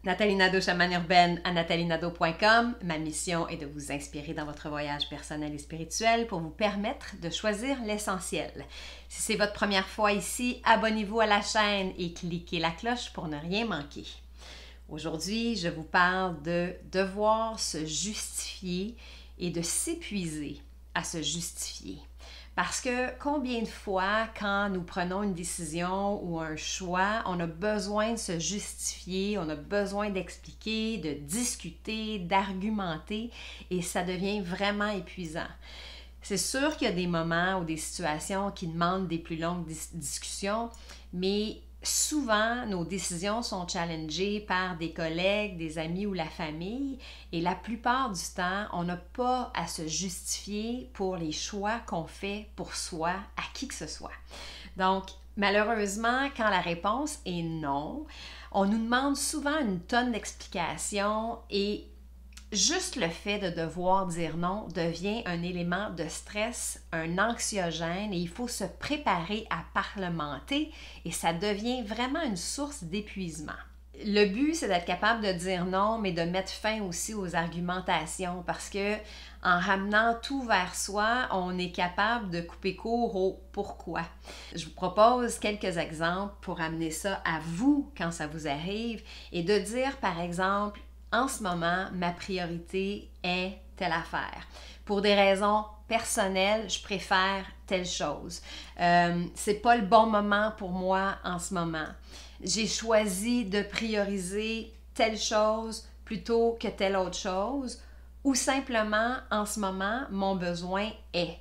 Nathalie Nadeau, chamane urbaine à nathalienado.com. Ma mission est de vous inspirer dans votre voyage personnel et spirituel pour vous permettre de choisir l'essentiel. Si c'est votre première fois ici, abonnez-vous à la chaîne et cliquez la cloche pour ne rien manquer. Aujourd'hui, je vous parle de devoir se justifier et de s'épuiser à se justifier. Parce que combien de fois, quand nous prenons une décision ou un choix, on a besoin de se justifier, on a besoin d'expliquer, de discuter, d'argumenter et ça devient vraiment épuisant. C'est sûr qu'il y a des moments ou des situations qui demandent des plus longues discussions, mais souvent, nos décisions sont challengées par des collègues, des amis ou la famille et la plupart du temps, on n'a pas à se justifier pour les choix qu'on fait pour soi, à qui que ce soit. Donc, malheureusement, quand la réponse est non, on nous demande souvent une tonne d'explications et juste le fait de devoir dire non devient un élément de stress, un anxiogène et il faut se préparer à parlementer et ça devient vraiment une source d'épuisement. Le but, c'est d'être capable de dire non, mais de mettre fin aussi aux argumentations parce que en ramenant tout vers soi, on est capable de couper court au pourquoi. Je vous propose quelques exemples pour amener ça à vous quand ça vous arrive et de dire par exemple en ce moment, ma priorité est telle affaire. Pour des raisons personnelles, je préfère telle chose. C'est pas le bon moment pour moi en ce moment. J'ai choisi de prioriser telle chose plutôt que telle autre chose ou simplement en ce moment, mon besoin est.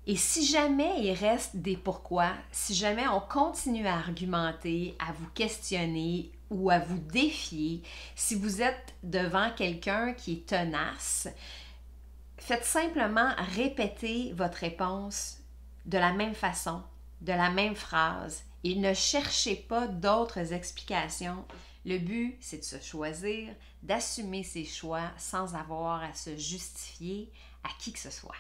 Et si jamais il reste des pourquoi, si jamais on continue à argumenter, à vous questionner ou à vous défier, si vous êtes devant quelqu'un qui est tenace, faites simplement répéter votre réponse de la même façon, de la même phrase et ne cherchez pas d'autres explications. Le but, c'est de se choisir, d'assumer ses choix sans avoir à se justifier à qui que ce soit.